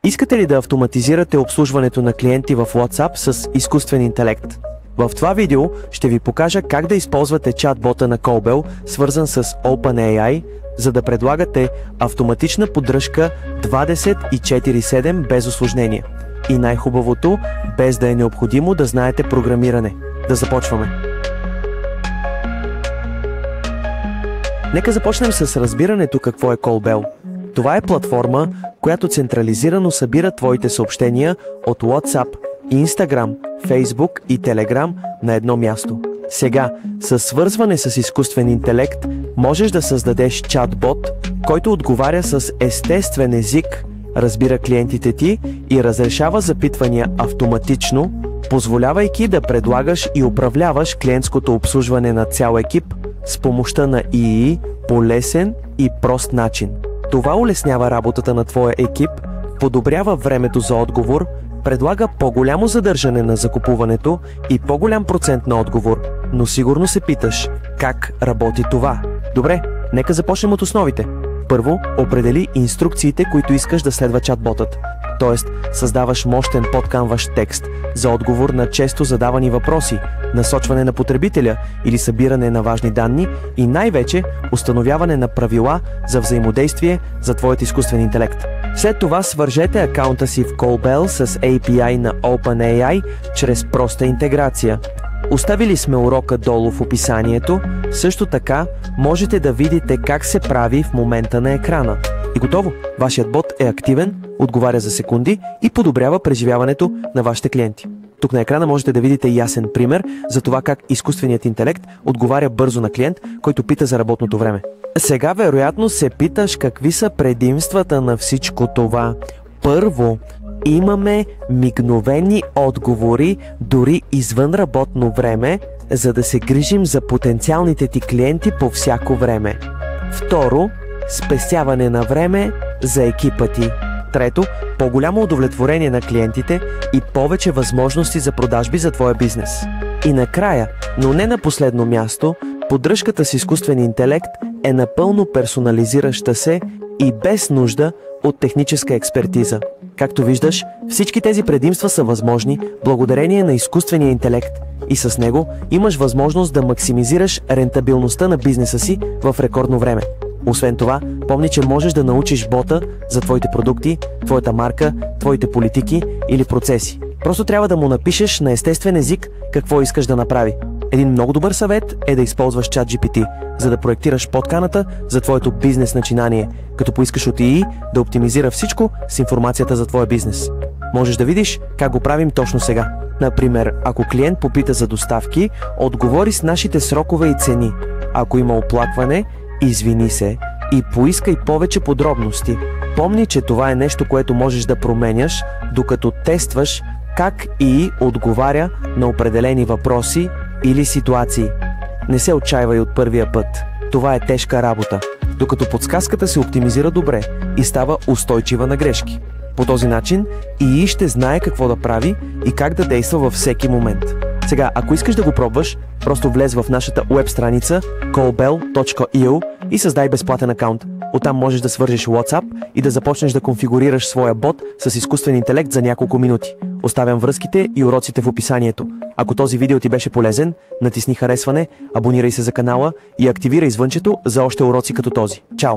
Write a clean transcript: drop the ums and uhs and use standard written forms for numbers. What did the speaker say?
Искате ли да автоматизирате обслужването на клиенти в WhatsApp с изкуствен интелект? В това видео ще ви покажа как да използвате чат-бота на Callbell, свързан с OpenAI, за да предлагате автоматична поддръжка 24/7 без усложнения. И най-хубавото, без да е необходимо да знаете програмиране. Да започваме! Нека започнем с разбирането какво е Callbell. Това е платформа, която централизирано събира твоите съобщения от WhatsApp, Instagram, Facebook и Telegram на едно място. Сега, със свързване с изкуствен интелект, можеш да създадеш чат-бот, който отговаря с естествен език, разбира клиентите ти и разрешава запитвания автоматично, позволявайки да предлагаш и управляваш клиентското обслужване на цял екип с помощта на ИИ по лесен и прост начин. Това улеснява работата на твоя екип, подобрява времето за отговор, предлага по-голямо задържане на закупуването и по-голям процент на отговор, но сигурно се питаш как работи това. Добре, нека започнем от основите. Първо, определи инструкциите, които искаш да следва чат-ботът. Тоест, създаваш мощен подканващ текст за отговор на често задавани въпроси, насочване на потребителя или събиране на важни данни и най-вече установяване на правила за взаимодействие за твоят изкуствен интелект. След това свържете акаунта си в Callbell с API на OpenAI чрез проста интеграция. Оставили сме урока долу в описанието, също така можете да видите как се прави в момента на екрана. И готово! Вашият бот е активен, отговаря за секунди и подобрява преживяването на вашите клиенти. Тук на екрана можете да видите ясен пример за това как изкуственият интелект отговаря бързо на клиент, който пита за работното време. Сега вероятно се питаш какви са предимствата на всичко това. Първо, имаме мигновени отговори дори извън работно време, за да се грижим за потенциалните ти клиенти по всяко време. Второ, спестяване на време за екипа ти. Трето, по-голямо удовлетворение на клиентите и повече възможности за продажби за твоя бизнес. И накрая, но не на последно място, поддръжката с изкуствен интелект е напълно персонализираща се и без нужда от техническа експертиза. Както виждаш, всички тези предимства са възможни благодарение на изкуствения интелект и с него имаш възможност да максимизираш рентабилността на бизнеса си в рекордно време. Освен това, помни, че можеш да научиш бота за твоите продукти, твоята марка, твоите политики или процеси. Просто трябва да му напишеш на естествен език какво искаш да направи. Един много добър съвет е да използваш ChatGPT, за да проектираш подканата за твоето бизнес начинание, като поискаш от ИИ да оптимизира всичко с информацията за твоя бизнес. Можеш да видиш как го правим точно сега. Например, ако клиент попита за доставки, отговори с нашите срокове и цени. Ако има оплакване, извини се и поискай повече подробности. Помни, че това е нещо, което можеш да променяш, докато тестваш как ИИ отговаря на определени въпроси или ситуации. Не се отчаивай от първия път. Това е тежка работа, докато подсказката се оптимизира добре и става устойчива на грешки. По този начин ИИ ще знае какво да прави и как да действа във всеки момент. Сега, ако искаш да го пробваш, просто влез в нашата уеб страница callbell.io и създай безплатен акаунт. Оттам можеш да свържеш WhatsApp и да започнеш да конфигурираш своя бот с изкуствен интелект за няколко минути. Оставям връзките и уроците в описанието. Ако този видео ти беше полезен, натисни харесване, абонирай се за канала и активирай звънчето за още уроци като този. Чао!